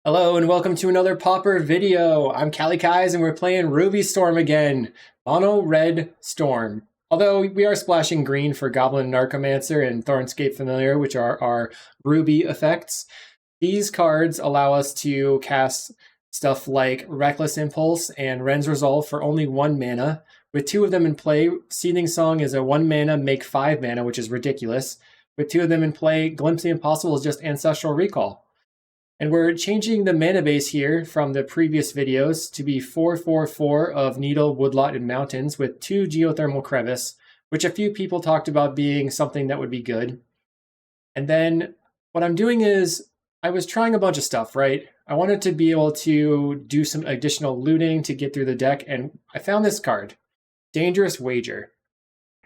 Hello and welcome to another Pauper video. I'm kalikaiz and we're playing Ruby Storm again. Mono Red Storm. Although we are splashing green for Goblin Narcomancer and Thornscape Familiar, which are our Ruby effects. These cards allow us to cast stuff like Reckless Impulse and Ren's Resolve for only 1 mana. With 2 of them in play, Seething Song is a 1 mana, make 5 mana, which is ridiculous. With 2 of them in play, Glimpse the Impossible is just Ancestral Recall. And we're changing the mana base here from the previous videos to be 4/4/4 of Needle, Woodlot, and Mountains with 2 Geothermal Crevice, which a few people talked about being something that would be good. And then what I'm doing is I was trying a bunch of stuff, right? I wanted to be able to do some additional looting to get through the deck, and I found this card, Dangerous Wager.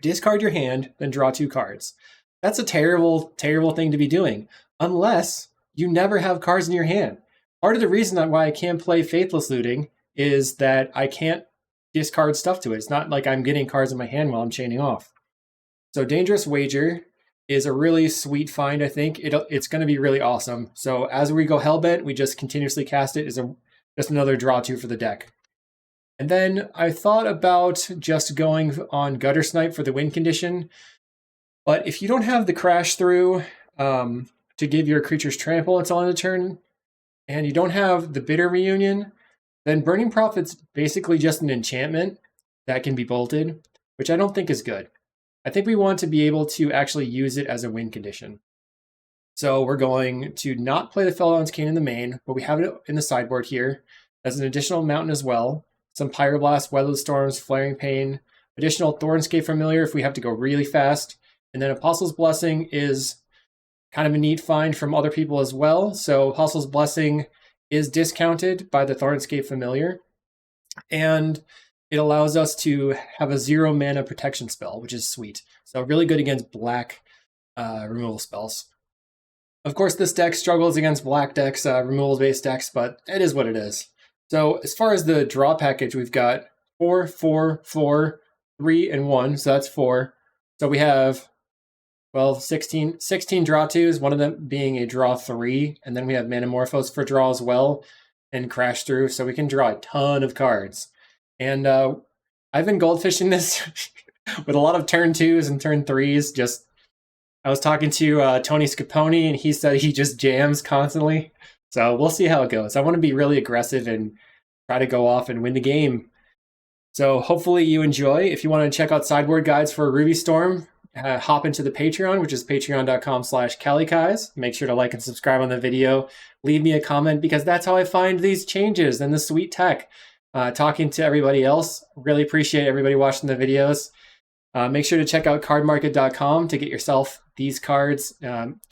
Discard your hand, then draw 2 cards. That's a terrible, terrible thing to be doing, unless you never have cards in your hand. Part of the reason why I can't play Faithless Looting is that I can't discard stuff to it. It's not like I'm getting cards in my hand while I'm chaining off. So Dangerous Wager is a really sweet find, I think. It's going to be really awesome. So as we go Hellbent, we just continuously cast it. Just another draw 2 for the deck. And then I thought about just going on Gutter Snipe for the win condition. But if you don't have the Crash Through, to give your creatures trample until end of turn, and you don't have the Bitter Reunion, then Burning Prophet's basically just an enchantment that can be bolted, which I don't think is good. I think we want to be able to actually use it as a win condition. So we're going to not play the Felidon's Cane in the main, but we have it in the sideboard here as an additional mountain as well. Some Pyroblast, Weatherless Storms, Flaring Pain, additional Thornscape Familiar if we have to go really fast, and then Apostle's Blessing is kind of a neat find from other people as well. So Apostle's Blessing is discounted by the Thornscape Familiar, and it allows us to have a 0 mana protection spell, which is sweet. So really good against black removal spells. Of course, this deck struggles against black decks, removal-based decks, but it is what it is. So as far as the draw package, we've got 4, 4, 4, 3, and 1, so that's 4. So we have 16 draw 2s, one of them being a draw 3, and then we have Manamorphose for draw as well, and Crash Through, so we can draw a ton of cards. And I've been goldfishing this with a lot of turn 2s and turn 3s. I was talking to Tony Scapone, and he said he just jams constantly, so we'll see how it goes. I want to be really aggressive and try to go off and win the game. So hopefully you enjoy. If you want to check out sideboard guides for Ruby Storm, hop into the Patreon, which is patreon.com/kalikaiz. Make sure to like and subscribe on the video. Leave me a comment because that's how I find these changes and the sweet tech. Talking to everybody else. Really appreciate everybody watching the videos. Make sure to check out cardmarket.com to get yourself these cards.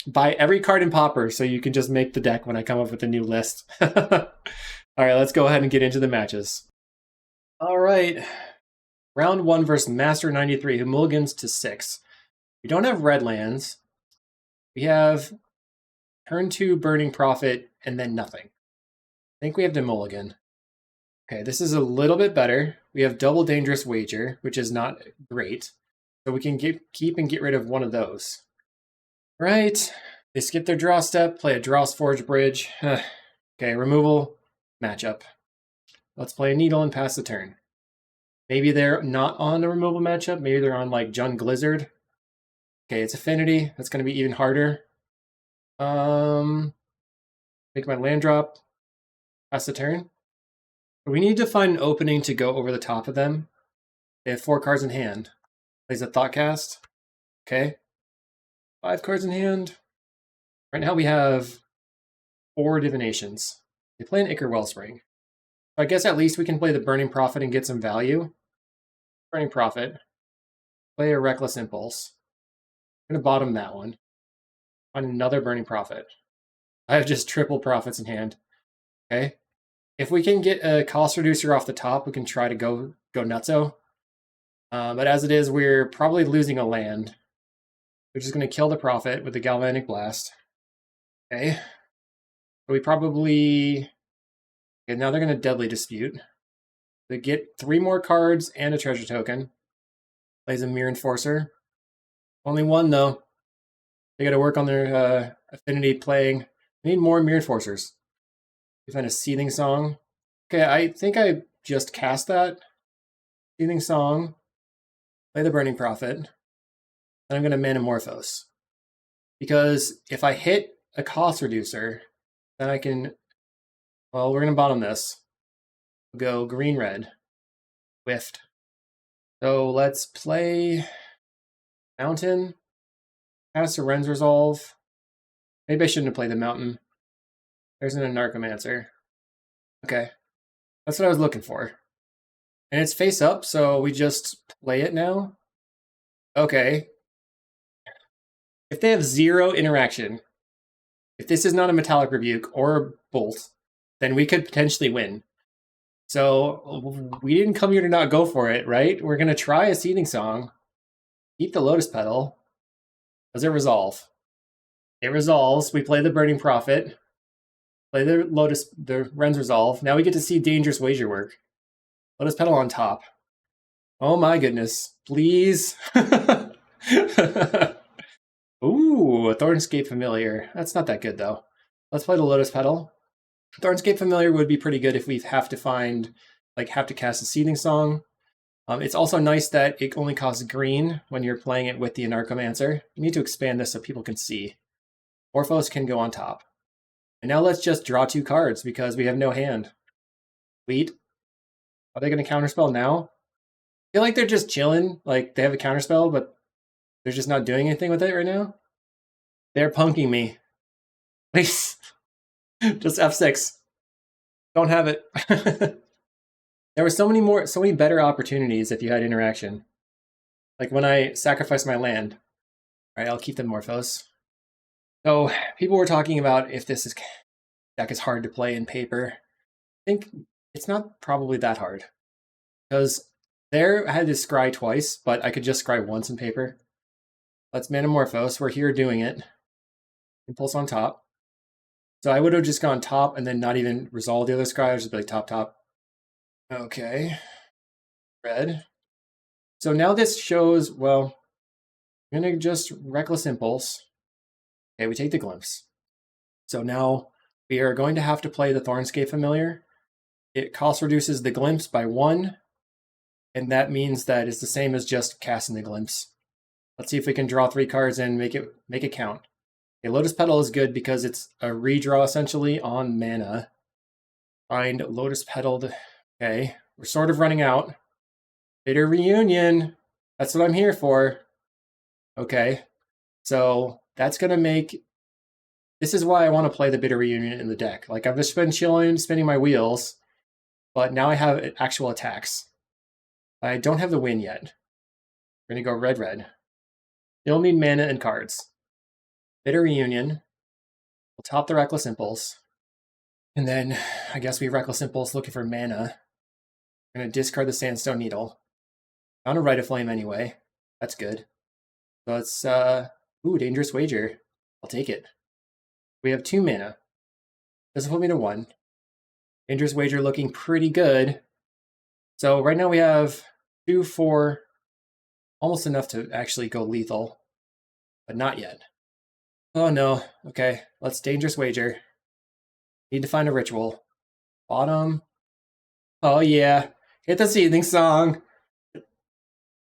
Buy every card in Pauper so you can just make the deck when I come up with a new list. All right, let's go ahead and get into the matches. All right. Round 1 versus Master 93, who mulligans to 6. We don't have red lands. We have turn 2 Burning Prophet and then nothing. I think we have to mulligan. Okay, this is a little bit better. We have double Dangerous Wager, which is not great. So we can keep and get rid of one of those. Right. They skip their draw step, play a Draw's Forge Bridge. Okay, removal, matchup. Let's play a Needle and pass the turn. Maybe they're not on a removal matchup. Maybe they're on like Jund Glizzard. Okay, it's Affinity. That's going to be even harder. Make my land drop. Pass the turn. We need to find an opening to go over the top of them. They have 4 cards in hand. Plays a Thoughtcast. Okay. 5 cards in hand. Right now we have 4 Divinations. They play an Ichor Wellspring. I guess at least we can play the Burning Prophet and get some value. Burning Prophet. Play a Reckless Impulse. I'm going to bottom that one. Find another Burning Prophet. I have just triple Prophets in hand. Okay. If we can get a cost reducer off the top, we can try to go nutso. But as it is, we're probably losing a land. We're just going to kill the Prophet with the Galvanic Blast. Okay. So we probably... Okay, now they're going to Deadly Dispute. They get 3 more cards and a treasure token. Plays a Mirror Enforcer. Only 1 though. They got to work on their Affinity playing. They need more Mirror Enforcers. We find a Seething Song. Okay, I think I just cast that. Seething Song. Play the Burning Prophet. And I'm going to Manamorphose. Because if I hit a cost reducer, then I can... Well, we're going to bottom this. We'll go green-red. Whiffed. So let's play Mountain. Cast a Ren's Resolve. Maybe I shouldn't have played the Mountain. There's an Narcomancer. Okay. That's what I was looking for. And it's face up, so we just play it now? Okay. If they have 0 interaction, if this is not a Metallic Rebuke or a Bolt, then we could potentially win. So we didn't come here to not go for it, right? We're going to try a Seething Song. Keep the Lotus Petal. Does it resolve? It resolves. We play the Burning Prophet. Play the Ren's Resolve. Now we get to see Dangerous Wager work. Lotus Petal on top. Oh my goodness. Please. Ooh, a Thornscape Familiar. That's not that good though. Let's play the Lotus Petal. Thornscape Familiar would be pretty good if we have to cast a Seething Song. It's also nice that it only costs green when you're playing it with the Anarchomancer. You need to expand this so people can see. Orphos can go on top. And now let's just draw 2 cards because we have no hand. Sweet. Are they going to counterspell now? I feel like they're just chilling. Like, they have a counterspell, but they're just not doing anything with it right now. They're punking me. Please. Just F6. Don't have it. There were so many better opportunities if you had interaction. Like when I sacrificed my land. All right, I'll keep the Morphos. So people were talking about if this deck is hard to play in paper. I think it's not probably that hard. Because there I had to scry twice, but I could just scry once in paper. Let's Manamorphose. We're here doing it. Impulse on top. So I would have just gone top and then not even resolved the other scry. I would just be like top, top. Okay. Red. So now this shows, well, I'm going to just Reckless Impulse. Okay, we take the Glimpse. So now we are going to have to play the Thornscape Familiar. It cost reduces the Glimpse by 1, and that means that it's the same as just casting the Glimpse. Let's see if we can draw 3 cards and make it count. Okay, Lotus Petal is good because it's a redraw essentially on mana. Find Lotus Petaled. Okay, we're sort of running out. Bitter Reunion. That's what I'm here for. Okay, so that's going to make... This is why I want to play the Bitter Reunion in the deck. Like, I've just been chilling, spinning my wheels, but now I have actual attacks. I don't have the win yet. We're going to go red, red. You'll need mana and cards. Bitter Reunion. We'll top the Reckless Impulse. And then, I guess we Reckless Impulse looking for mana. I'm going to discard the Sandstone Needle. Found a Rite of Flame anyway. That's good. So it's, ooh, Dangerous Wager. I'll take it. We have 2 mana. Doesn't put me to 1. Dangerous Wager looking pretty good. So right now we have 2, 4, almost enough to actually go lethal, but not yet. Oh no, okay, let's Dangerous Wager. Need to find a ritual. Bottom. Oh yeah, hit the Seething Song.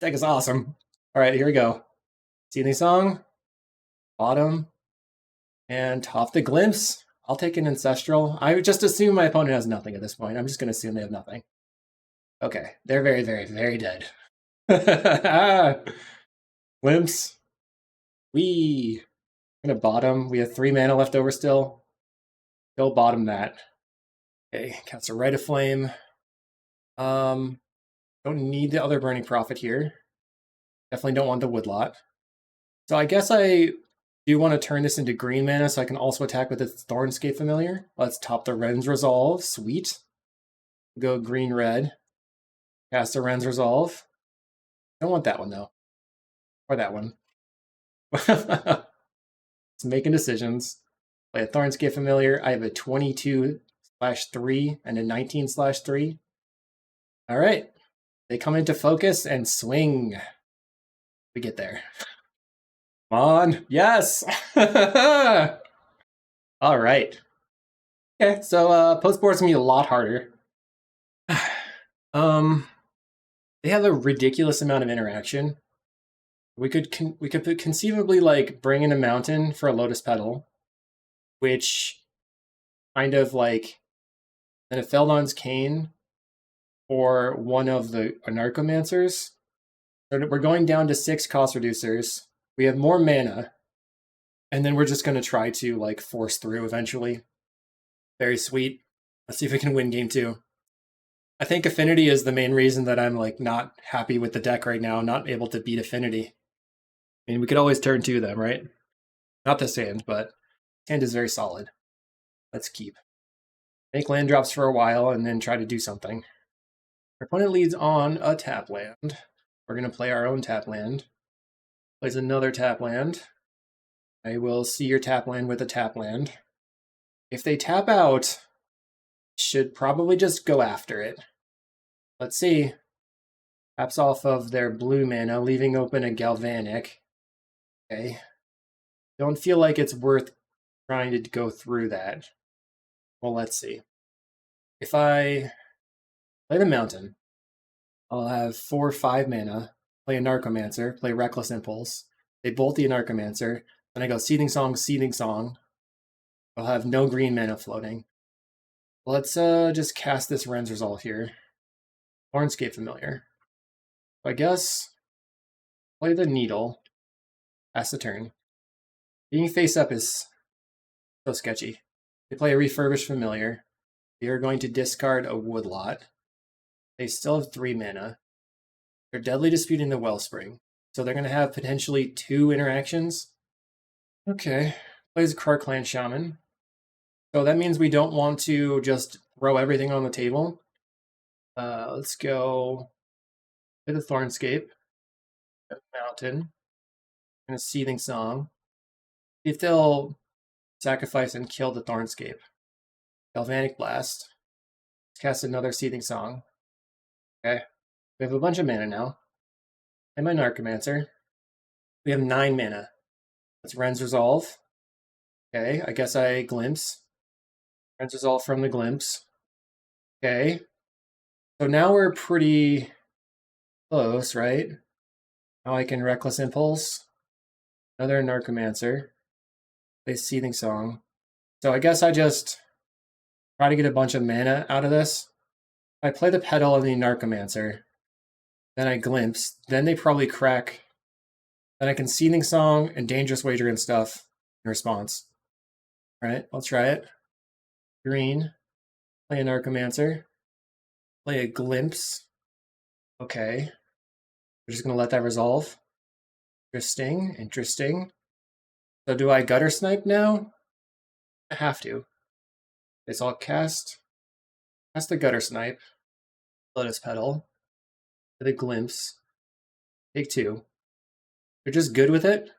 Deck is awesome. All right, here we go. Seething Song. Bottom. And top the Glimpse. I'll take an Ancestral. I would just assume my opponent has nothing at this point. I'm just going to assume they have nothing. Okay, they're very, very, very dead. Glimpse. I'm going to bottom. We have 3 mana left over still. Go bottom that. Okay, cast a Rite of Flame. Don't need the other Burning Prophet here. Definitely don't want the Woodlot. So I guess I do want to turn this into green mana so I can also attack with the Thornscape Familiar. Let's top the Ren's Resolve. Sweet. Go green-red. Cast a Ren's Resolve. Don't want that one, though. Or that one. It's making decisions. Play a Thornscape Familiar. I have a 22/3 and a 19/3. All right. They come into focus and swing. We get there. Come on. Yes. All right. Okay, so post-board's gonna be a lot harder. um, they have a ridiculous amount of interaction. We could conceivably like bring in a mountain for a lotus petal, which kind of like then a Feldon's Cane or one of the Anarchomancers. So we're going down to 6 cost reducers. We have more mana, and then we're just gonna try to like force through eventually. Very sweet. Let's see if we can win game 2. I think Affinity is the main reason that I'm like not happy with the deck right now, not able to beat Affinity. I mean, we could always turn to them, right? Not this hand, but hand is very solid. Let's keep. Make land drops for a while and then try to do something. Our opponent leads on a tap land. We're going to play our own tap land. Plays another tap land. I will see your tap land with a tap land. If they tap out, should probably just go after it. Let's see. Taps off of their blue mana, leaving open a Galvanic. Okay. Don't feel like it's worth trying to go through that. Well, let's see. If I play the Mountain, I'll have 4 or 5 mana, play a Narcomancer, play Reckless Impulse. They bolt the Narcomancer, then I go Seething Song, Seething Song. I'll have no green mana floating. Let's just cast this Ren's Resolve here. Thornscape Familiar. I guess play the Needle. Pass the turn. Being face up is so sketchy. They play a Refurbished Familiar. They are going to discard a Woodlot. They still have 3 mana. They're deadly disputing the Wellspring. So they're going to have potentially 2 interactions. Okay. Plays a Krark-Clan Shaman. So that means we don't want to just throw everything on the table. Let's go with the Thornscape, Mountain, and a Seething Song. See if they'll sacrifice and kill the Thornscape. Galvanic Blast. Let's cast another Seething Song. Okay. We have a bunch of mana now. And my Narcomancer. We have 9 mana. Let's Ren's Resolve. Okay, I guess I Glimpse. Ren's Resolve from the Glimpse. Okay. So now we're pretty close, right? Now I can Reckless Impulse. Another Narcomancer. Play Seething Song. So I guess I just try to get a bunch of mana out of this. I play the Petal and the Narcomancer. Then I Glimpse. Then they probably crack. Then I can Seething Song and Dangerous Wager and stuff in response. Alright, I'll try it. Green. Play a Narcomancer. Play a Glimpse. Okay. We're just going to let that resolve. Interesting, interesting. So do I Gutter Snipe now? I have to. Okay, so I'll cast the Gutter Snipe. Lotus Petal. The Glimpse. Take 2. They're just good with it.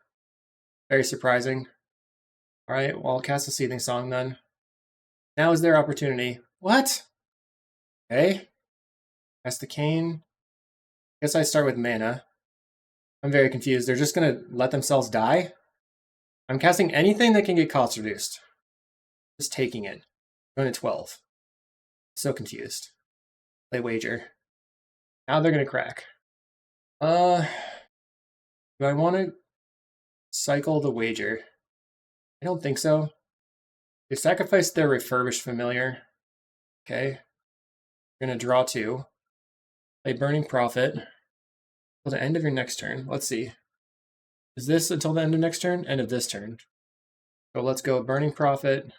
Very surprising. Alright, well I'll cast a Seething Song then. Now is their opportunity. What? Okay. Cast the Cane. Guess I start with mana. I'm very confused. They're just gonna let themselves die? I'm casting anything that can get cost reduced. Just taking it. Going to 12. So confused. Play Wager. Now they're gonna crack. Do I want to cycle the Wager? I don't think so. They sacrificed their Refurbished Familiar. Okay. We're gonna draw 2. Play Burning Prophet. Till the end of your next turn. Let's see. Is this until the end of next turn? End of this turn. So let's go Burning Prophet,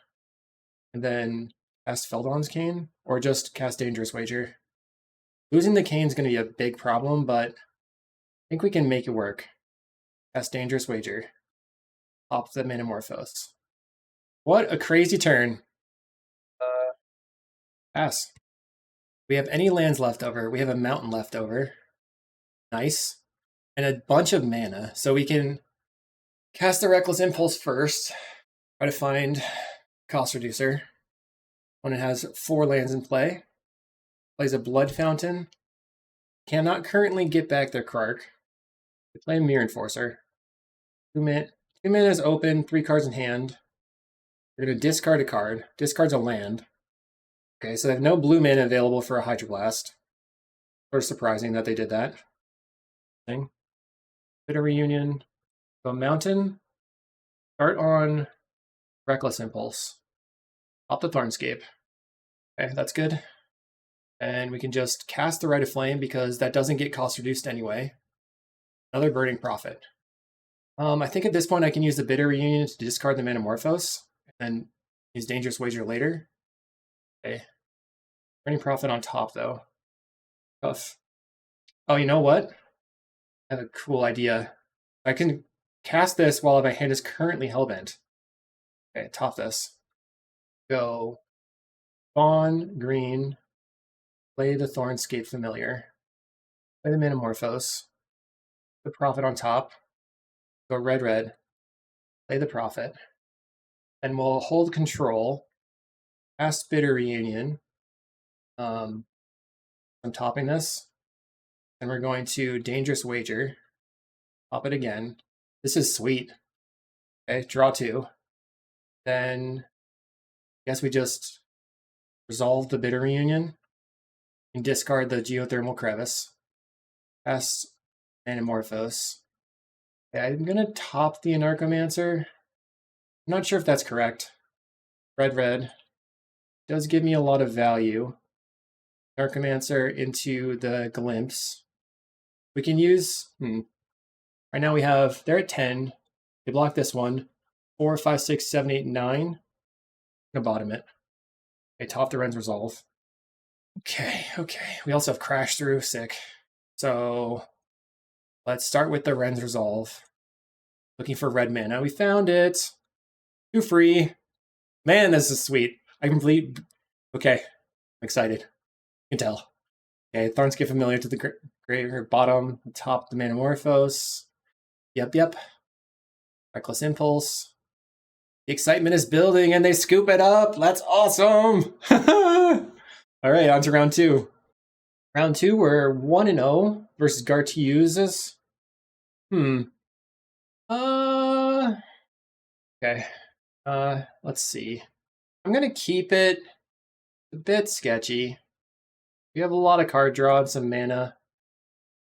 and then cast Feldon's Cane, or just cast Dangerous Wager. Losing the Cane is going to be a big problem, but I think we can make it work. Cast Dangerous Wager. Pop the Manamorphose. What a crazy turn. Pass. We have any lands left over. We have a mountain left over. Nice. And a bunch of mana. So we can cast the Reckless Impulse first. Try to find cost reducer. When it has 4 lands in play. Plays a Blood Fountain. Cannot currently get back their Krark. They play a Mirror Enforcer. 2 mana is open, 3 cards in hand. We're going to discard a card. Discard's a land. Okay, so they have no blue mana available for a Hydroblast. Sort of surprising that they did that. Thing. Bit of Reunion. Go Mountain. Start on Reckless Impulse. Pop the Thornscape. Okay, that's good. And we can just cast the Rite of Flame because that doesn't get cost reduced anyway. Another Burning Prophet. I think at this point I can use the Bitter Reunion to discard the Manamorphose and use Dangerous Wager later. Okay. Burning Prophet on top though. Tough. Oh, you know what? I have a cool idea. I can cast this while my hand is currently Hellbent. Okay, top this. Go Fawn, green, play the Thornscape Familiar, play the Manamorphose, the Prophet on top, go red, play the Prophet, and we'll hold control, cast Bitter Reunion. I'm topping this, and we're going to Dangerous Wager, pop it again. This is sweet. Okay, draw 2. Then I guess we just resolve the Bitter Reunion and discard the Geothermal Crevice. Cast Manamorphose. Okay, I'm going to top the Anarchomancer. I'm not sure if that's correct. Red. Does give me a lot of value. Anarchomancer into the Glimpse. We can use... Right now we have... They're at 10. They block this one. 4, 5, 6, 7, 8, 9. I'm gonna bottom it. Okay, top the Ren's Resolve. Okay. We also have Crash Through. Sick. So let's start with the Ren's Resolve. Looking for red mana. We found it. 2 free. Man, this is sweet. I complete. Okay. I'm excited. You can tell. Okay, Thornscape Familiar to the greater bottom. Top the Manamorphose. Yep. Reckless Impulse. The excitement is building and they scoop it up. That's awesome. All right, on to round 2. Round 2, we're 1-0 versus Gartiuzes. Okay. Let's see. I'm gonna keep it a bit sketchy. We have a lot of card draw and some mana.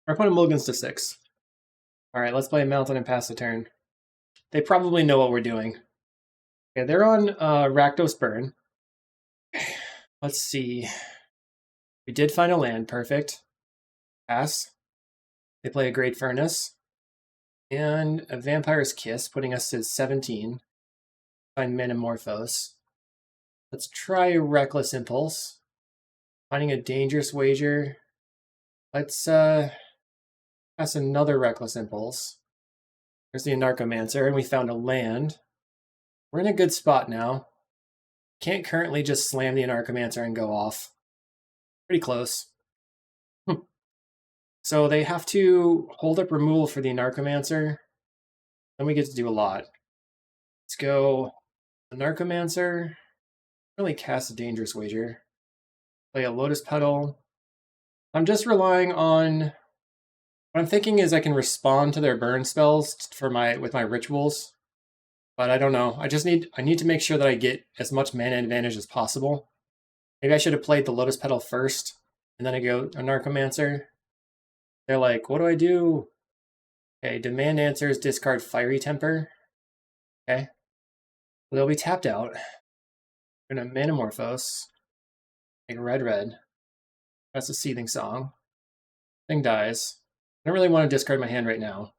Our opponent mulligans to 6. All right, let's play a Mountain and pass the turn. They probably know what we're doing. Okay, they're on Rakdos Burn. Let's see. We did find a land. Perfect. Pass. They play a Great Furnace. And a Vampire's Kiss, putting us to 17. Find Manamorphose. Let's try Reckless Impulse. Finding a Dangerous Wager. Let's pass another Reckless Impulse. There's the Anarchomancer, and we found a land. We're in a good spot now. Can't currently just slam the Anarchomancer and go off. Pretty close. So they have to hold up removal for the Anarchomancer. Then we get to do a lot. Let's go Anarchomancer. Really cast a Dangerous Wager. Play a Lotus Petal. I'm just relying on... What I'm thinking is I can respond to their burn spells with my rituals. But I don't know. I need to make sure that I get as much mana advantage as possible. Maybe I should have played the Lotus Petal first, and then I go Anarchomancer. They're like, what do I do? Okay, demand answers, discard Fiery Temper. Okay. They'll be tapped out. We're gonna Manamorphose. Make red. That's a Seething Song. Thing dies. I don't really want to discard my hand right now.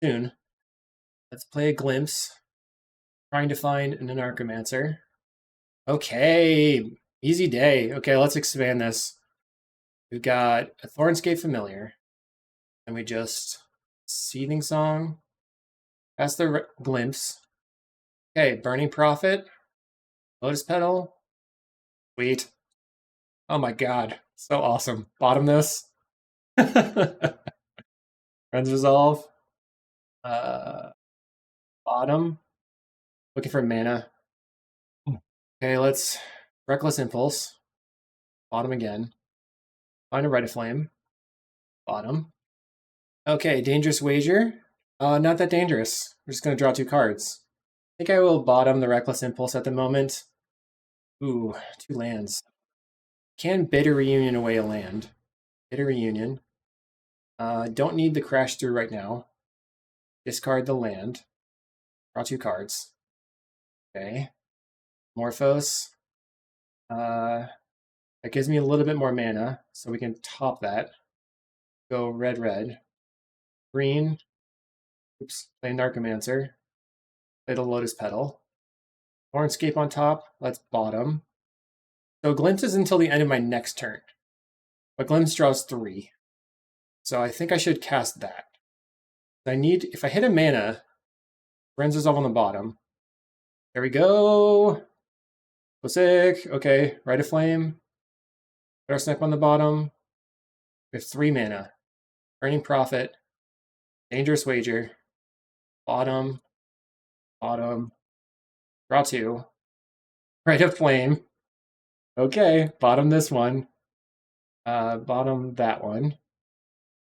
Soon. Let's play a Glimpse. Trying to find an Anarchomancer. Okay. Easy day. Okay, let's expand this. We've got a Thornscape Familiar. And we just Seething Song. That's the Glimpse. Okay, Burning Prophet. Lotus Petal. Sweet. Oh my god. So awesome. Bottom this. Ren's Resolve. Bottom. Looking for mana. Okay, let's Reckless Impulse. Bottom again. Find a Rite of Flame. Bottom. Okay, Dangerous Wager. Not that dangerous. We're just going to draw 2 cards. think I will bottom the Reckless Impulse at the moment. Ooh, 2 lands. Can Bitter Reunion away a land. Bitter Reunion. Don't need the Crash Through right now. Discard the land. Draw 2 cards. Okay. Morphos. That gives me a little bit more mana, so we can top that. Go red, red. Green. Oops, play Narcomancer. Play the Lotus Petal. Thornscape on top. Let's bottom. So Glimpse is until the end of my next turn. But Glimpse draws 3. So I think I should cast that. I need, if I hit a mana, Friends Resolve on the bottom. There we go. So sick. Okay, Rite of Flame. Gutter Snipe on the bottom. We have 3 mana. Earning Profit. Dangerous Wager. Bottom. Bottom. Draw 2. Rite of Flame. Okay, bottom this one. Bottom that one.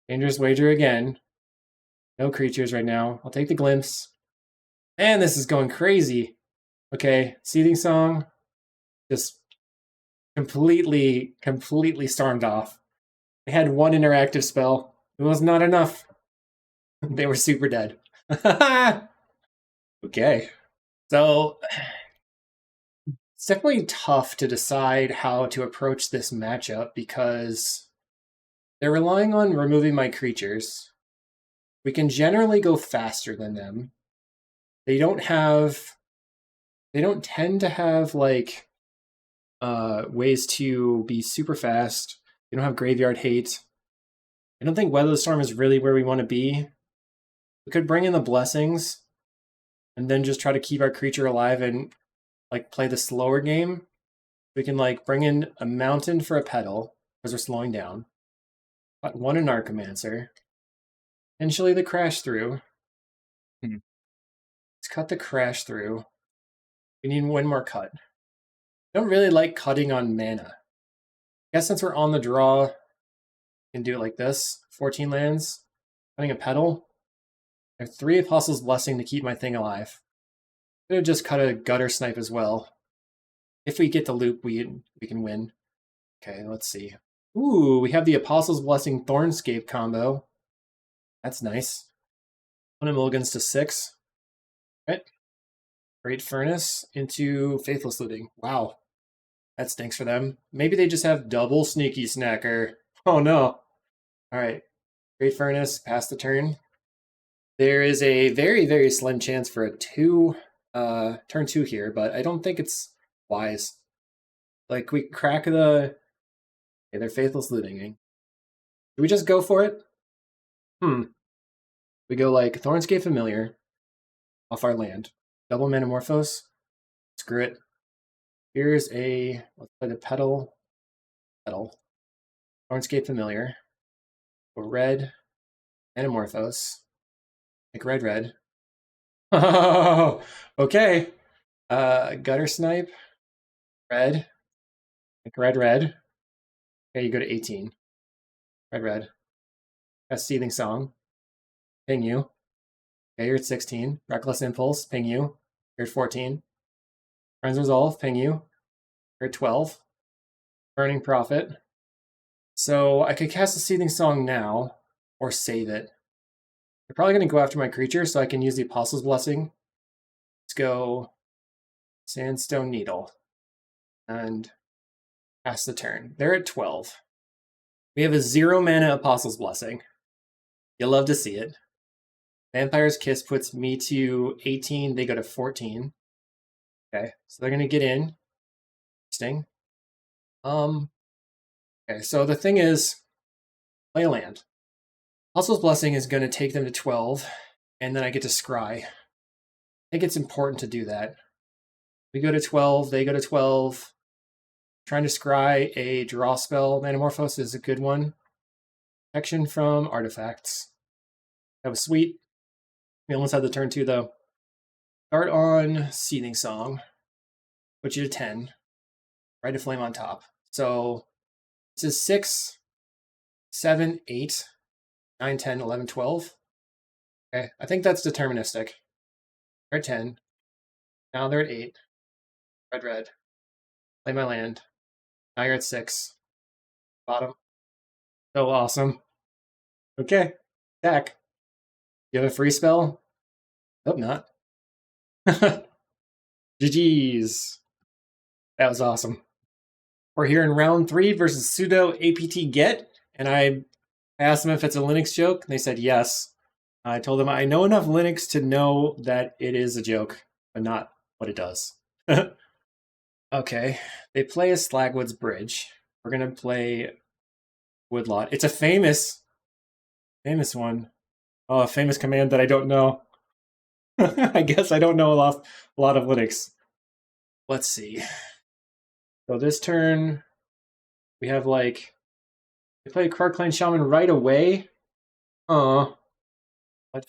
Dangerous Wager again. No creatures right now. I'll take the Glimpse. And this is going crazy. Okay, Seething Song. Just completely stormed off. They had 1 interactive spell. It was not enough. They were super dead. Okay. So it's definitely tough to decide how to approach this matchup because they're relying on removing my creatures. We can generally go faster than them. They don't tend to have like ways to be super fast. They don't have Graveyard Hate. I don't think Weather the Storm is really where we want to be. We could bring in the Blessings and then just try to keep our creature alive and like play the slower game. We can like bring in a Mountain for a Petal because we're slowing down. Got 1 in Narcomancer. Potentially the Crash Through. Let's cut the Crash Through. We need 1 more cut. I don't really like cutting on mana. I guess since we're on the draw, we can do it like this. 14 lands. Cutting a Petal. I have 3 Apostles' Blessing to keep my thing alive. I'm going to just cut a Gutter Snipe as well. If we get the loop, we can win. Okay, let's see. Ooh, we have the Apostles' Blessing Thornscape combo. That's nice. 1 mulligans to 6. Right. Great Furnace into Faithless Looting. Wow. That stinks for them. Maybe they just have double Sneaky Snacker. Oh no. Alright. Great Furnace, pass the turn. There is a very slim chance for a turn 2 here, but I don't think it's wise. Like, we crack the... Okay, they're Faithless Looting. Do we just go for it? We go like Thornscape Familiar off our land. Double Metamorphose. Screw it. Here's a... Let's play the Petal. Thornscape Familiar. Go red. Metamorphose. Like red. Oh, okay. Gutter Snipe. Red. Like red. Okay, you go to 18. Red. That's Seething Song. Ping you. Okay, you're at 16. Reckless Impulse. Ping you. You're at 14. Friends Resolve. Ping you. You're at 12. Burning Prophet. So I could cast a Seething Song now, or save it. They're probably going to go after my creature, so I can use the Apostle's Blessing. Let's go Sandstone Needle. And pass the turn. They're at 12. We have a 0 mana Apostle's Blessing. You'll love to see it. Vampire's Kiss puts me to 18. They go to 14. Okay, so they're going to get in. Interesting. Okay, so the thing is, play a land. Apostle's Blessing is going to take them to 12, and then I get to scry. I think it's important to do that. We go to 12, they go to 12. Trying to scry a draw spell. Metamorphose is a good one. Protection from artifacts. That was sweet. We almost had the turn 2, though. Start on Seething Song. Put you to 10. Rite of Flame on top. So this is 6, 7, 8, 9, 10, 11, 12. Okay, I think that's deterministic. Or 10. Now they're at 8. Red, red. Play my land. Now you're at 6. Bottom. So awesome. Okay. Attack. You have a free spell? Hope not. GG's. That was awesome. We're here in round 3 versus sudo apt get, and I asked them if it's a Linux joke, and they said yes. I told them I know enough Linux to know that it is a joke, but not what it does. Okay, they play a Slagwood's Bridge. We're gonna play Woodlot. It's a famous one. Oh, a famous command that I don't know. I guess I don't know a lot of Linux. Let's see. So this turn, we have like, we play Karkline Shaman right away. Blood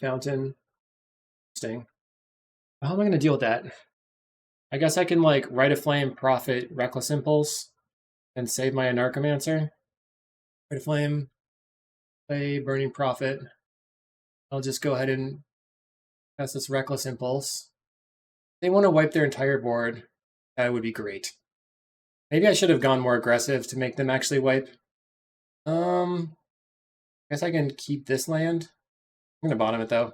Fountain. Interesting. How am I going to deal with that? I guess I can like Rite of Flame, Prophet, Reckless Impulse, and save my Anarchomancer. Rite of Flame, play Burning Prophet. I'll just go ahead and cast this Reckless Impulse. If they want to wipe their entire board, that would be great. Maybe I should have gone more aggressive to make them actually wipe. I guess I can keep this land. I'm going to bottom it though.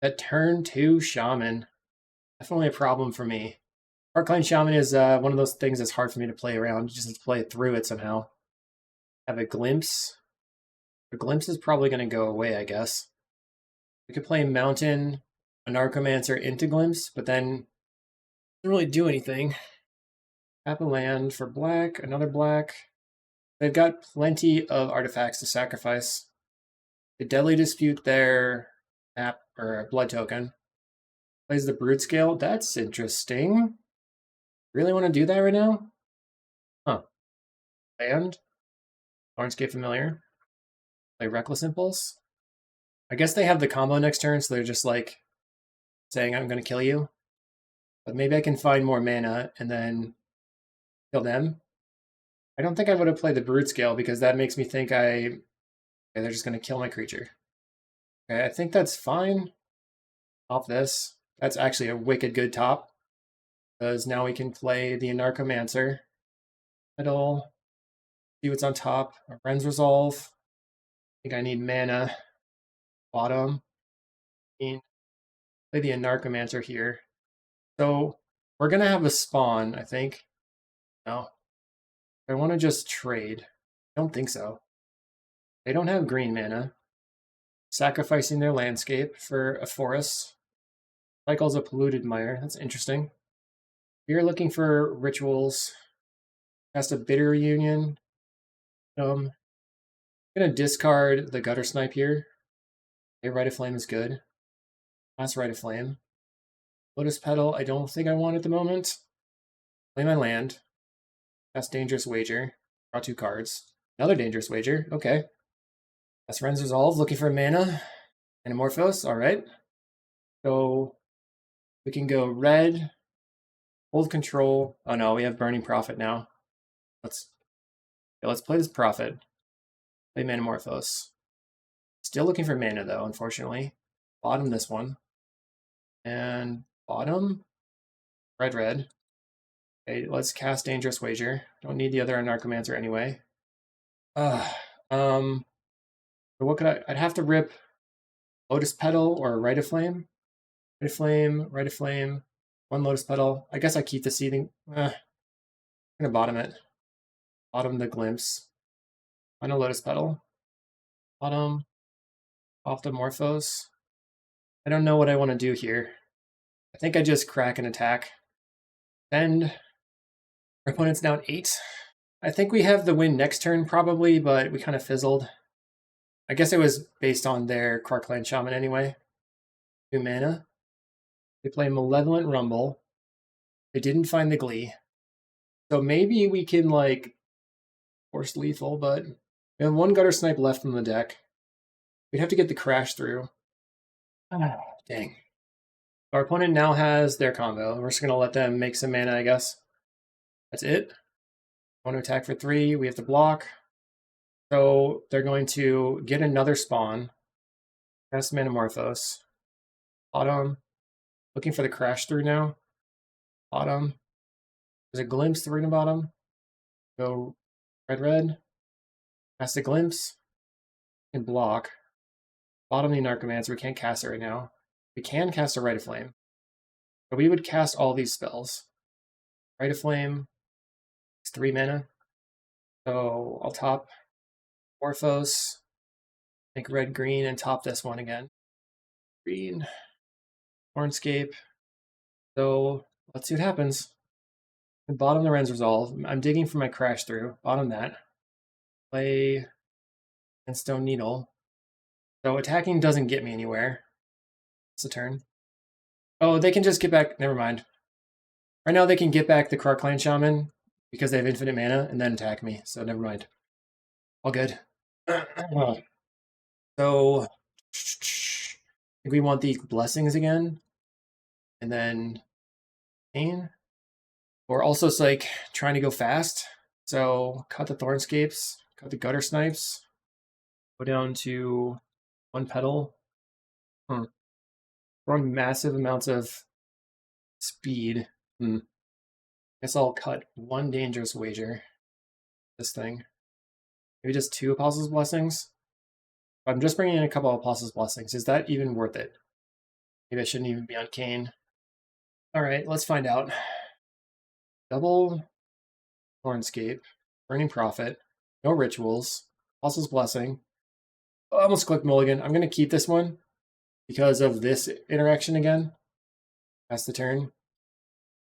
That turn 2 Shaman. Definitely a problem for me. Karkline Shaman is one of those things that's hard for me to play around. Just to play through it somehow. Have a Glimpse. The Glimpse is probably going to go away, I guess. We could play Mountain, Anarchomancer into Glimpse, but then doesn't really do anything. Tap a land for black, another black. They've got plenty of artifacts to sacrifice. The Deadly Dispute their map or blood token. Plays the Brute Scale. That's interesting. Really want to do that right now? Huh. Land. Thornscape Familiar. Play Reckless Impulse. I guess they have the combo next turn, so they're just like saying I'm going to kill you. But maybe I can find more mana and then kill them. I don't think I would have played the Brute Scale because that makes me think okay, they're just going to kill my creature. Okay, I think that's fine. Off this. That's actually a wicked good top. Because now we can play the Anarchomancer. Middle. See what's on top. Ren's Resolve. I think I need mana. Bottom. And play the Anarchomancer here. So we're going to have a spawn, I think. No. I want to just trade. I don't think so. They don't have green mana. Sacrificing their landscape for a forest. Cycles a Polluted Mire. That's interesting. We are looking for rituals. Cast a Bitter Reunion. I'm going to discard the Gutter Snipe here. Okay, Rite of Flame is good. Last Rite of Flame. Lotus Petal, I don't think I want at the moment. Play my land. Cast Dangerous Wager. Draw 2 cards. Another Dangerous Wager. Okay. That's Ren's Resolve. Looking for mana. Anamorphose. Alright. So we can go red. Hold control. Oh no, we have Burning Prophet now. Let's play this Prophet. Play Manamorphose. Still looking for mana though, unfortunately. Bottom this one. And bottom. Red, red. Okay, let's cast Dangerous Wager. Don't need the other Anarchomancer anyway. What could I'd have to rip Lotus Petal or Rite of Flame. Rite of Flame, Rite of Flame. 1 Lotus Petal. I guess I keep the Seething. I'm gonna bottom it. Bottom the Glimpse. Final Lotus Petal. Bottom. Off the Morphos. I don't know what I want to do here. I think I just crack an attack. And our opponent's down 8. I think we have the win next turn probably, but we kind of fizzled. I guess it was based on their Karkline Shaman anyway. 2 mana. They play Malevolent Rumble. They didn't find the Glee. So maybe we can like force lethal, but we have 1 Gutter Snipe left in the deck. We'd have to get the Crash through. Dang. Our opponent now has their combo. We're just going to let them make some mana, I guess. That's it. Want to attack for 3. We have to block. So they're going to get another spawn. Cast Manamorphose. Bottom. Looking for the Crash through now. Bottom. There's a glimpse to the bottom. Go red. Cast a glimpse. And block. Bottom the Narcomancer. We can't cast it right now. We can cast a Rite of Flame. But we would cast all these spells. Rite of Flame. It's 3 mana. So I'll top Orphos. Make red green and top this one again. Green. Hornscape. So let's see what happens. Bottom the Ren's Resolve. I'm digging for my Crash Through. Bottom that. Play Stone Needle. So attacking doesn't get me anywhere. It's a turn. Oh, they can just get back. Never mind. Right now they can get back the Krark-Clan Shaman because they have infinite mana and then attack me. So never mind. All good. So I think we want the Blessings again. And then Pain. We're also like trying to go fast. So cut the Thornscapes, cut the Gutter Snipes, go down to 1 petal. Throwing massive amounts of speed. Guess I'll cut 1 Dangerous Wager. This thing. Maybe just 2 Apostles' Blessings. I'm just bringing in a couple of Apostles' Blessings. Is that even worth it? Maybe I shouldn't even be on Kane. Alright, let's find out. Double Hornscape, Burning Prophet, no Rituals, Apostles' Blessing. I almost clicked Mulligan. I'm going to keep this one because of this interaction again. That's the turn.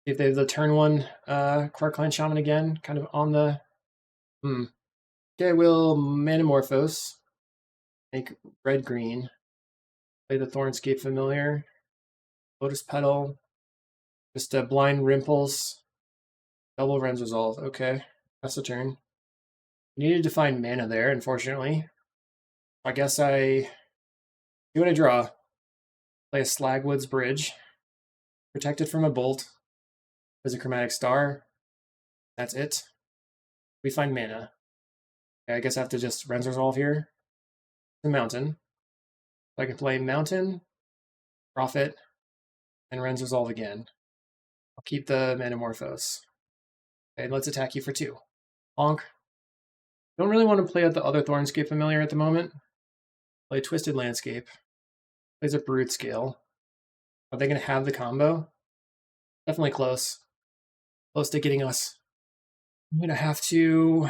If they have the turn 1 Krark-Clan Shaman again, kind of on the... Okay, we'll Manamorphose. Make red-green. Play the Thornscape Familiar. Lotus Petal. Just a Blind Rimples. Double Ren's Resolve. Okay, that's the turn. Needed to find mana there, unfortunately. I guess I do want to draw. Play a Slagwoods Bridge. Protected from a Bolt. There's a Chromatic Star. That's it. We find mana. Okay, I guess I have to just Ren's Resolve here. The Mountain. So I can play Mountain, Prophet, and Ren's Resolve again. I'll keep the Manamorphose. Okay, let's attack you for 2. Honk. Don't really want to play out the other Thornscape Familiar at the moment. Play Twisted Landscape. Plays a Brood Scale. Are they going to have the combo? Definitely close. Close to getting us. I'm going to have to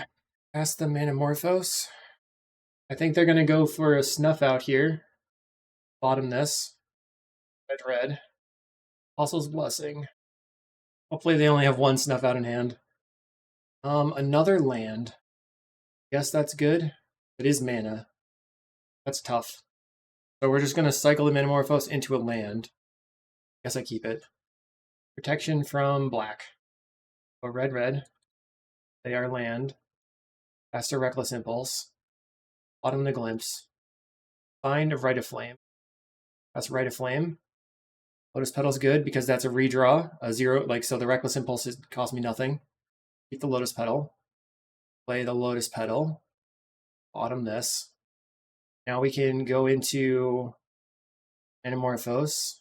cast the Manamorphose. I think they're going to go for a Snuff Out here. Bottom this. Red. Apostles' Blessing. Hopefully they only have 1 Snuff Out in hand. Another land. Guess that's good. It is mana. That's tough. So we're just going to cycle the Manamorphose into a land. Guess I keep it. Protection from black. So red. They are land. Cast a Reckless Impulse. Bottom the Glimpse. Find a Rite of Flame. That's Rite of Flame. Lotus Petal's good because that's a redraw. A 0, so the Reckless Impulse cost me nothing. Keep the Lotus Petal. Play the Lotus Petal. Bottom this. Now we can go into Manamorphose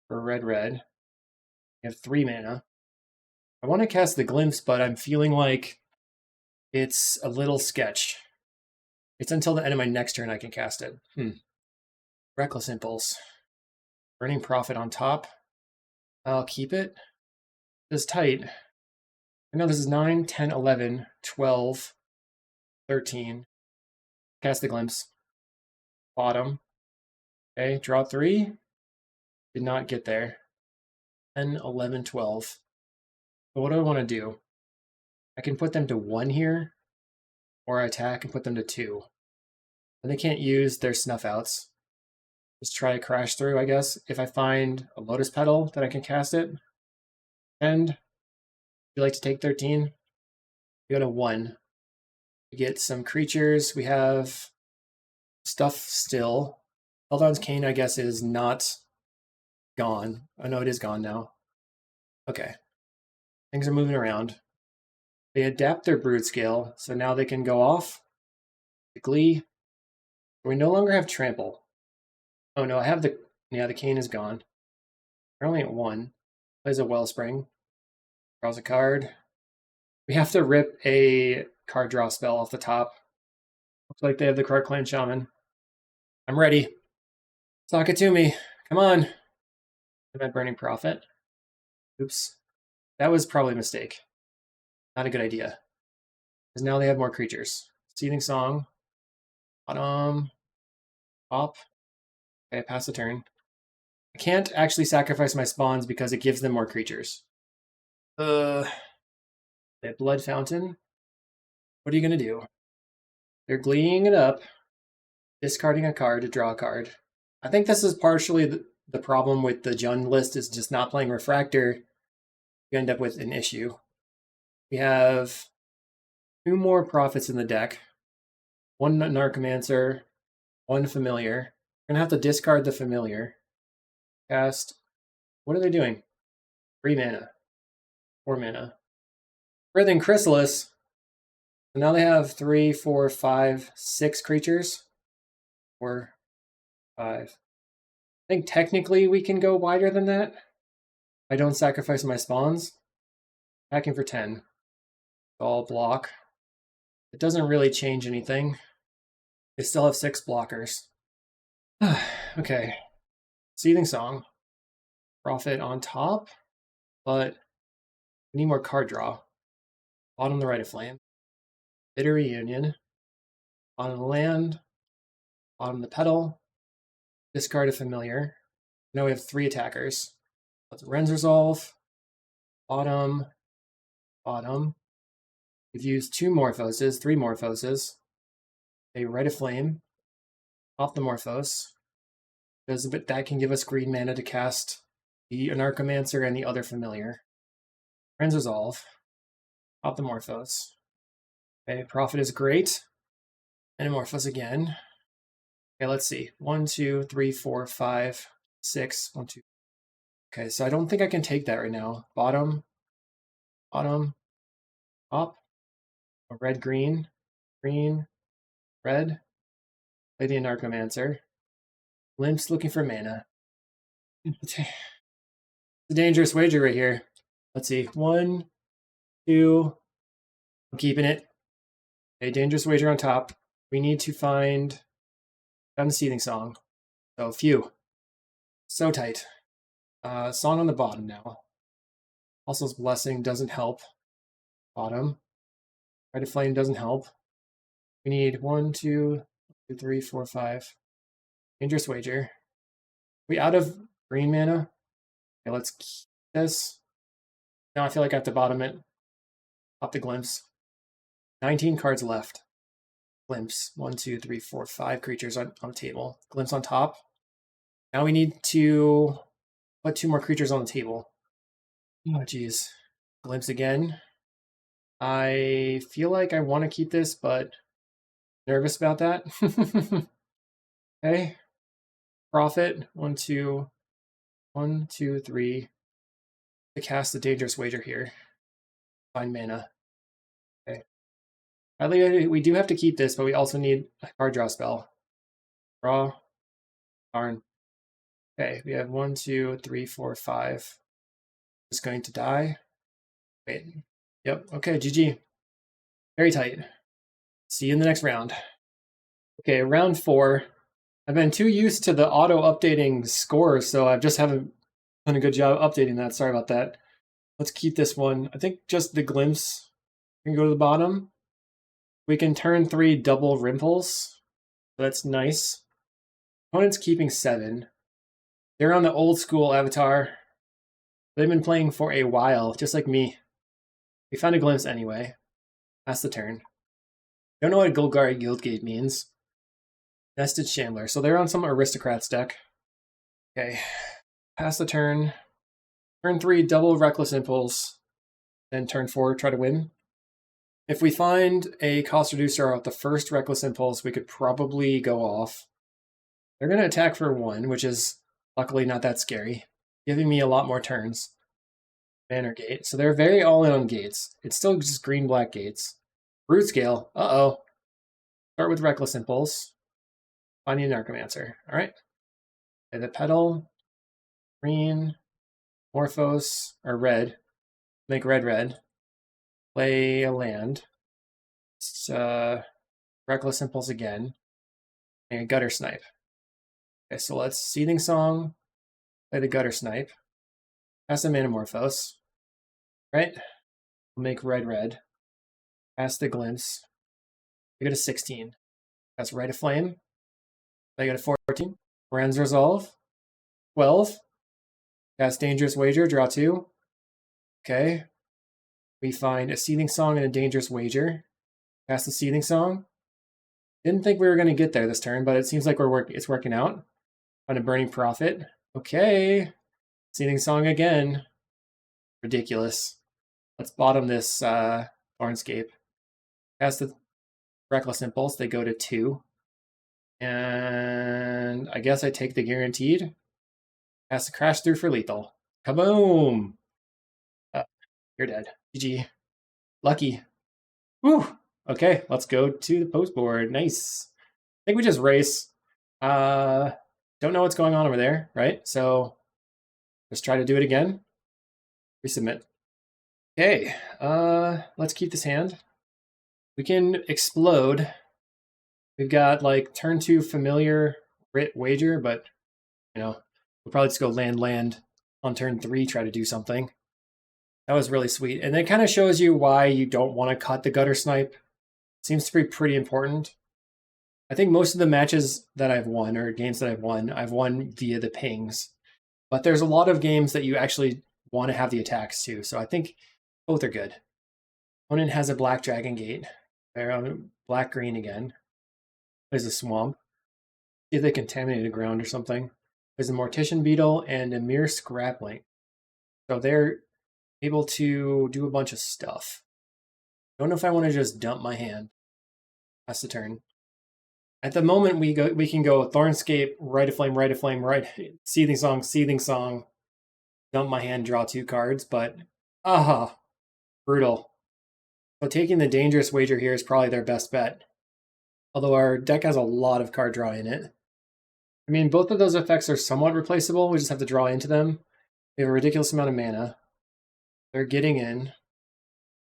for red. We have 3 mana. I want to cast the Glimpse, but I'm feeling like it's a little sketch. It's until the end of my next turn I can cast it. Reckless Impulse. Burning Prophet on top. I'll keep it. This is tight. I know this is 9, 10, 11, 12, 13. Cast the Glimpse. Bottom. Okay, draw 3. Did not get there. 10, 11, 12. So what do I want to do? I can put them to 1 here, or attack and put them to 2. And they can't use their Snuff Outs. Just try to Crash Through, I guess. If I find a Lotus Petal that I can cast it. And would you like to take 13? We go to 1. We get some creatures. We have stuff still. Eldon's Cane, I guess, is not gone. Oh, no, it is gone now. Okay. Things are moving around. They adapt their Brood Scale, so now they can go off. Glee. We no longer have Trample. Oh, no, I have the... Yeah, the Cane is gone. We're only at 1. Plays a Wellspring. Draws a card. We have to rip a card draw spell off the top. Looks like they have the Card Clan Shaman. I'm ready. Talk it to me. Come on. Event Burning Prophet. Oops. That was probably a mistake. Not a good idea. Because now they have more creatures. Seething Song. Bottom. Top. Okay, pass the turn. I can't actually sacrifice my spawns because it gives them more creatures. Blood Fountain. What are you going to do? They're gleeing it up. Discarding a card to draw a card. I think this is partially the problem with the Jund list is just not playing Refractor. You end up with an issue. We have 2 more Prophets in the deck. 1 Narcomancer, 1 Familiar. We're going to have to discard the Familiar. Cast. What are they doing? 3 mana. 4 mana. Breathing Chrysalis. So now they have 3, 4, 5, 6 creatures. 4, 5. I think technically we can go wider than that. I don't sacrifice my spawns. Attacking for 10. All block. It doesn't really change anything. They still have 6 blockers. Okay. Seething Song. Prophet on top. But we need more card draw. Bottom the Rite of Flame. Bitter Reunion. Bottom the land. Bottom the Petal. Discard a Familiar. Now we have 3 attackers. Let's Ren's Resolve. Bottom. Bottom. We've used 2 Morphoses, 3 Morphoses. A Rite of Flame. Off the Morphos. But that can give us green mana to cast the Anarchomancer and the other Familiar. Ren's Resolve. Off the Morphos. Okay, Prophet is great. And Morphos again. Okay, let's see. 1, 2, 3, 4, 5, 6. 1, 2. Okay, so I don't think I can take that right now. Bottom. Bottom. Top. Red, green. Green. Red. Play the Anarchomancer. Glimpse looking for mana. It's a dangerous wager right here. Let's see. 1, 2. I'm keeping it. A dangerous wager on top. We need to find the Seething Song. So few. So tight. Song on the bottom now. Also, Blessing doesn't help. Bottom. Rite of Flame doesn't help. We need 1, 2, 3, 4, 5. Dangerous wager. We out of green mana? Okay, let's keep this. Now I feel like I have to bottom it. Pop the Glimpse. 19 cards left. Glimpse. 1, 2, 3, 4, 5 creatures on the table. Glimpse on top. Now we need to put 2 more creatures on the table. Oh, geez. Glimpse again. I feel like I want to keep this, but nervous about that. Okay. Prophet. 1, 2. 1, 2, 3. To cast the Dangerous Wager here. Find mana. Okay. We do have to keep this, but we also need a card draw spell. Draw. Darn. Okay, we have 1, 2, 3, 4, 5. Just going to die. Wait. Yep. Okay, GG. Very tight. See you in the next round. Okay, round 4. I've been too used to the auto-updating scores, so I just haven't done a good job updating that. Sorry about that. Let's keep this one. I think just the Glimpse can go to the bottom. We can turn 3 double Rimples. That's nice. Opponent's keeping 7. They're on the old school avatar. They've been playing for a while, just like me. We found a Glimpse anyway. Pass the turn. Don't know what Golgari Guildgate means. Nested Shambler. So they're on some Aristocrats deck. Okay. Pass the turn. Turn 3, double Reckless Impulse. Then turn 4, try to win. If we find a cost reducer at the first Reckless Impulse, we could probably go off. They're going to attack for 1, which is luckily not that scary, giving me a lot more turns. Banner Gate. So they're very all in on gates. It's still just green-black gates. Root Scale. Uh-oh. Start with Reckless Impulse. Finding an Archomancer. All right. Okay, the Petal. Green. Morphos. Or red. Make red. Play a land. It's, Reckless Impulse again. And Gutter Snipe. Okay, so let's Seething Song. Play the Gutter Snipe. Pass the Manamorphose. Right? We'll make red. Pass the Glimpse. I got a 16. That's Rite of Flame. I got a 14. Rends Resolve. 12. Cast Dangerous Wager. Draw 2. Okay. We find a Seething Song and a Dangerous Wager. Cast the Seething Song. Didn't think we were going to get there this turn, but it seems like it's working out. On a Burning Prophet. Okay. Seething Song again. Ridiculous. Let's bottom this Thornscape. Cast the Reckless Impulse. They go to 2. And I guess I take the Guaranteed. Cast the Crash Through for lethal. Kaboom! You're dead. GG. Lucky. Woo! Okay, let's go to the post board. Nice. I think we just race. Don't know what's going on over there, right? So let's try to do it again. Resubmit. Okay, let's keep this hand. We can explode. We've got like turn 2 familiar Writ Wager, but you know, we'll probably just go land on turn 3, try to do something. That was really sweet. And it kind of shows you why you don't want to cut the Gutter Snipe. Seems to be pretty important. I think most of the matches that I've won, or games that I've won via the pings. But there's a lot of games that you actually want to have the attacks too. So I think both are good. Opponent has a Black Dragon Gate. They're on black-green again. There's a Swamp. See if they contaminate the ground or something. There's a Mortician Beetle and a Mere Scrapling. So they're able to do a bunch of stuff. Don't know if I want to just dump my hand. That's the turn. At the moment, we can go Thornscape, Rite of Flame, right, Seething Song, dump my hand, draw 2 cards, but brutal. So taking the Dangerous Wager here is probably their best bet. Although our deck has a lot of card draw in it. I mean, both of those effects are somewhat replaceable. We just have to draw into them. We have a ridiculous amount of mana. They're getting in.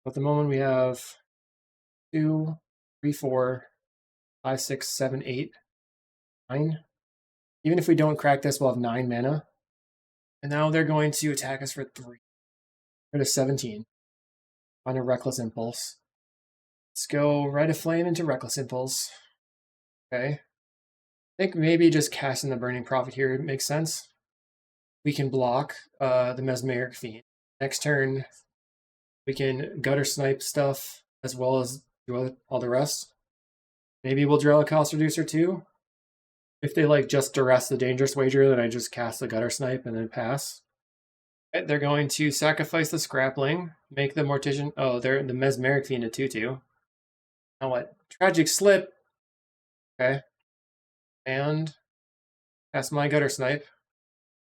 At the moment, we have 2, 3, 4, 5, 6, 7, 8, 9. Even if we don't crack this, we'll have 9 mana. And now they're going to attack us for 3. Go to 17. On a Reckless Impulse. Let's go Rite of Flame into Reckless Impulse. Okay. I think maybe just casting the Burning Prophet here makes sense. We can block the Mesmeric Fiend. Next turn, we can Gutter Snipe stuff as well as do all the rest. Maybe we'll draw a Cost Reducer too. If they like just duress the Dangerous Wager, then I just cast the Gutter Snipe and then pass. Okay, they're going to sacrifice the Scrapling, make the Mortician. Oh, they're the Mesmeric Fiend to 2/2. Now what? Tragic Slip. Okay. And cast my Gutter Snipe.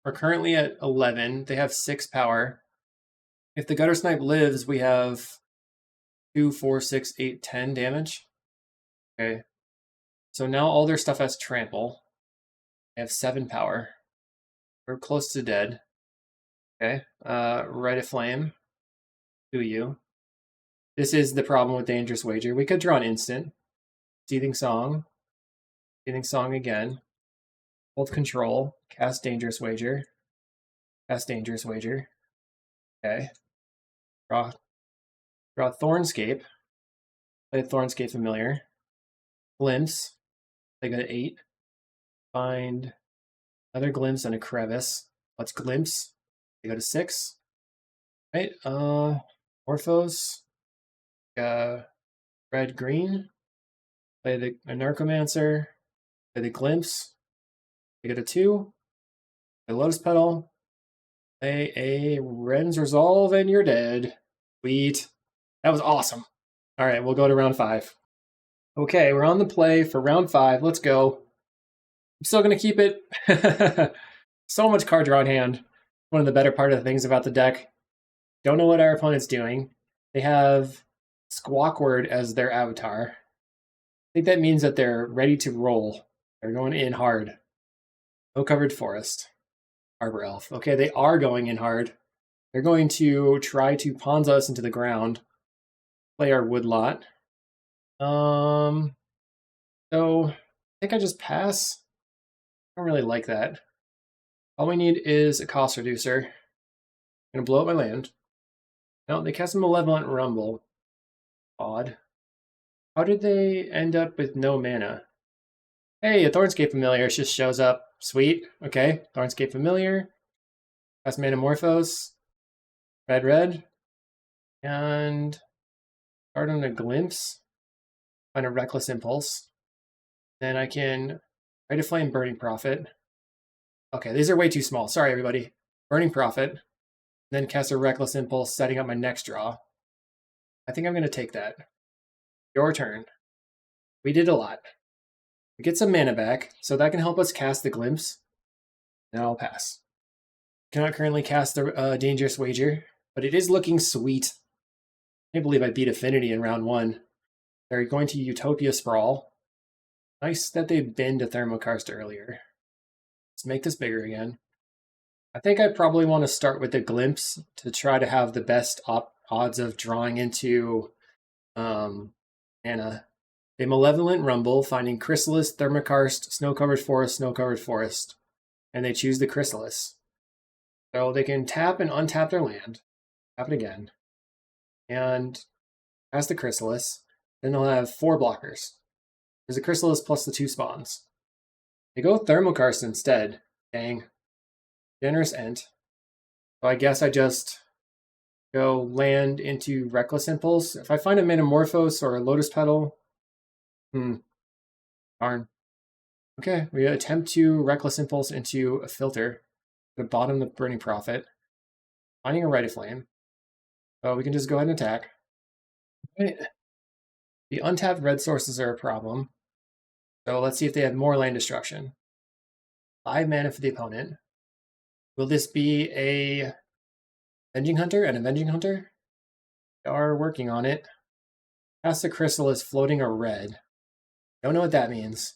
We're currently at 11. They have 6 power. If the Gutter Snipe lives, we have 2, 4, 6, 8, 10 damage. Okay. So now all their stuff has trample. They have 7 power. We're close to dead. Okay. Rite of Flame. Do you. This is the problem with Dangerous Wager. We could draw an instant. Seething Song. Seething Song again. Hold control. Cast Dangerous Wager. Cast Dangerous Wager. Okay. Draw Thornscape. Play Thornscape Familiar. Glimpse. They go to 8. Find another Glimpse and a Crevice. Let's Glimpse. They go to 6. Right. Orphos. Red green. Play the Narcomancer. Play the Glimpse. They go to 2. Play Lotus Petal. Play a Rends Resolve and you're dead. Sweet. That was awesome. All right, we'll go to round 5. Okay, we're on the play for round 5. Let's go. I'm still going to keep it. So much card draw in hand. One of the better part of the things about the deck. Don't know what our opponent's doing. They have Squawkward as their avatar. I think that means that they're ready to roll. They're going in hard. No Covered Forest. Arbor Elf. Okay, they are going in hard. They're going to try to Ponza us into the ground. Play our woodlot. So I think I just pass. I don't really like that. All we need is a cost reducer. I'm gonna blow up my land. No, they cast a Malevolent Rumble. Odd. How did they end up with no mana? Hey, a Thornscape Familiar just shows up. Sweet. Okay, Thornscape Familiar. Cast Manamorphose. Red. And start on a Glimpse. Find a Reckless Impulse. Then I can try to Flame Burning Prophet. Okay, these are way too small. Sorry, everybody. Burning Prophet. Then cast a Reckless Impulse, setting up my next draw. I think I'm going to take that. Your turn. We did a lot. We get some mana back, so that can help us cast the Glimpse. Now I'll pass. Cannot currently cast the Dangerous Wager, but it is looking sweet. I can't believe I beat Affinity in round 1. They're going to Utopia Sprawl. Nice that they binned a Thermokarst earlier. Let's make this bigger again. I think I probably want to start with the Glimpse to try to have the best odds of drawing into mana. A Malevolent Rumble, finding Chrysalis, Thermokarst, Snow-Covered Forest, and they choose the Chrysalis. So they can tap and untap their land, tap it again, and cast the Chrysalis. Then they'll have 4 blockers. There's a Chrysalis plus the 2 spawns. They go Thermokarst instead. Dang. Generous Ent. So I guess I just go land into Reckless Impulse. If I find a Manamorphose or a Lotus Petal, darn. Okay, we attempt to Reckless Impulse into a Filter. The bottom of Burning Prophet. Finding a Rite of Flame. So we can just go ahead and attack. Right. The untapped red sources are a problem. So let's see if they have more land destruction. 5 mana for the opponent. Will this be a Avenging Hunter and Avenging Hunter? They are working on it. Cast the Chrysalis floating a red. Don't know what that means.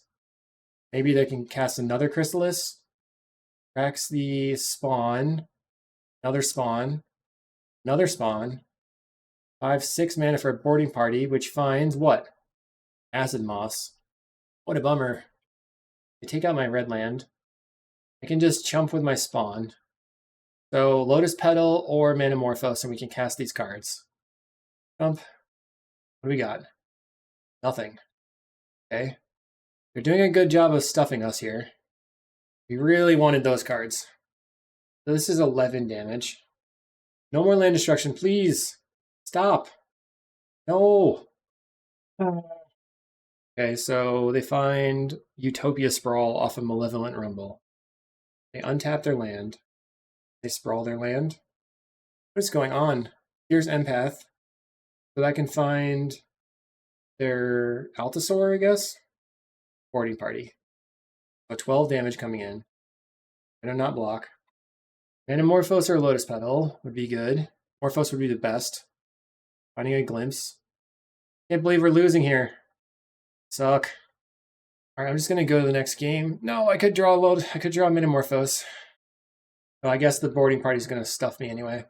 Maybe they can cast another Chrysalis. Cracks the spawn. Another spawn. Another spawn. 5/6 mana for a boarding party, which finds what? Acid Moss. What a bummer. I take out my red land. I can just chump with my spawn. So Lotus Petal or Manamorphose, and we can cast these cards. Jump. What do we got? Nothing. Okay. They're doing a good job of stuffing us here. We really wanted those cards. So this is 11 damage. No more land destruction, please. Stop. No. Okay, so they find Utopia Sprawl off of Malevolent Rumble. They untap their land. They sprawl their land. What is going on? Here's Empath. So that can find their Altasaur, I guess? Boarding party. So 12 damage coming in. I do not block. Manamorphose or Lotus Petal would be good. Morphos would be the best. Finding a Glimpse. Can't believe we're losing here. Suck. Alright, I'm just gonna go to the next game. No, I could draw Manamorphose. Well, I guess the boarding party's gonna stuff me anyway.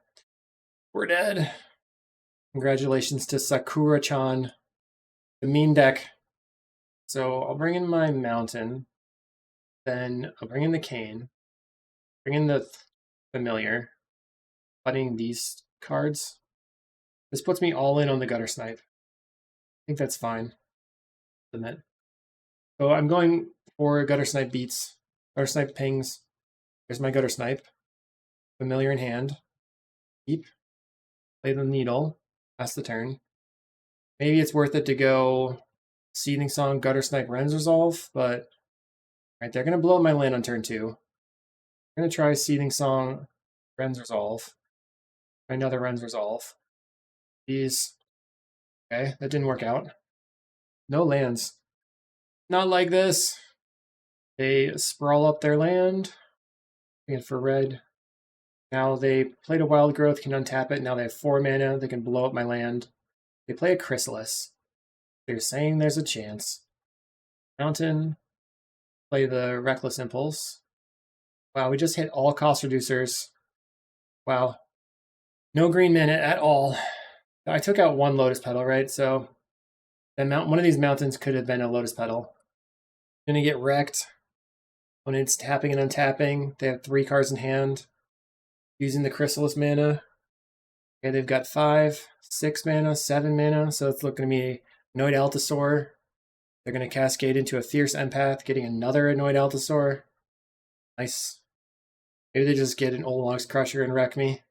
We're dead. Congratulations to Sakura-chan. The mean deck. So I'll bring in my Mountain. Then I'll bring in the Cane. Bring in the Familiar. Putting these cards. This puts me all in on the Gutter Snipe. I think that's fine. So I'm going for Gutter Snipe beats. Gutter Snipe pings. There's my Gutter Snipe. Familiar in hand. Keep. Play the Needle. Pass the turn. Maybe it's worth it to go Seething Song, Gutter Snipe, Ren's Resolve, but right, they're going to blow up my land on turn 2. I'm going to try Seething Song, Ren's Resolve. Another Ren's Resolve. These. Okay, that didn't work out. No lands. Not like this. They sprawl up their land. And for red. Now they played a Wild Growth, can untap it. Now they have 4 mana. They can blow up my land. They play a Chrysalis. They're saying there's a chance. Mountain. Play the Reckless Impulse. Wow, we just hit all cost reducers. Wow. No green mana at all. I took out one Lotus Petal, right? So one of these mountains could have been a Lotus Petal. Gonna get wrecked when it's tapping and untapping. They have 3 cards in hand. Using the Chrysalis mana. Okay, they've got 5, 6 mana, 7 mana, so it's looking to be Annoyed Altasaur. They're going to cascade into a Fierce Empath, getting another Annoyed Altasaur. Nice. Maybe they just get an Olong's Crusher and wreck me.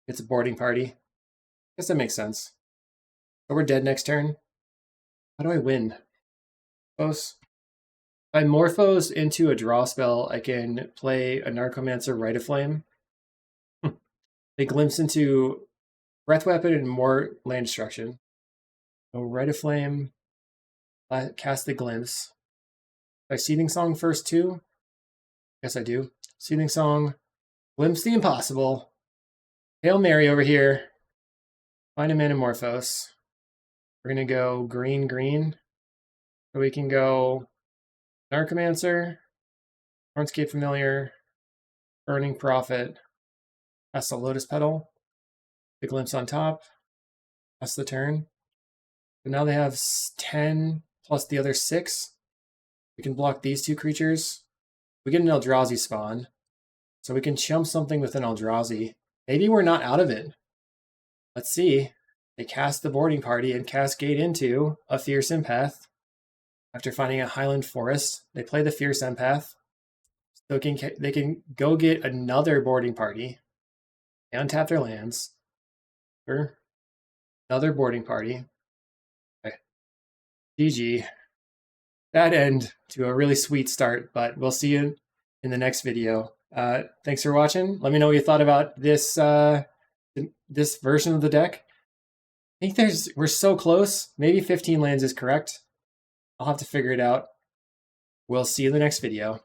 It's a boarding party. Guess that makes sense. But we're dead next turn. How do I win? If I Morphos into a draw spell, I can play a Narcomancer Rite of Flame. They glimpse into Breath Weapon and more land destruction. So Rite of Flame, cast the Glimpse. Do I Seething Song first too? Yes, I do. Seething Song, Glimpse the Impossible. Hail Mary over here. Find a Manamorphose. We're going to go green, green. So we can go Narcomancer, Hornscape Familiar, Burning Prophet, cast the Lotus Petal, the Glimpse on top, that's the turn. So now they have 10 plus the other 6. We can block these 2 creatures. We get an Eldrazi spawn. So we can chump something with an Eldrazi. Maybe we're not out of it. Let's see. They cast the boarding party and cascade into a Fierce Empath. After finding a Highland Forest, they play the Fierce Empath. So they can go get another boarding party. They untap their lands. Another boarding party. Okay. GG. Bad end to a really sweet start, but we'll see you in the next video. Thanks for watching. Let me know what you thought about this this version of the deck. I think we're so close. Maybe 15 lands is correct. I'll have to figure it out. We'll see you in the next video.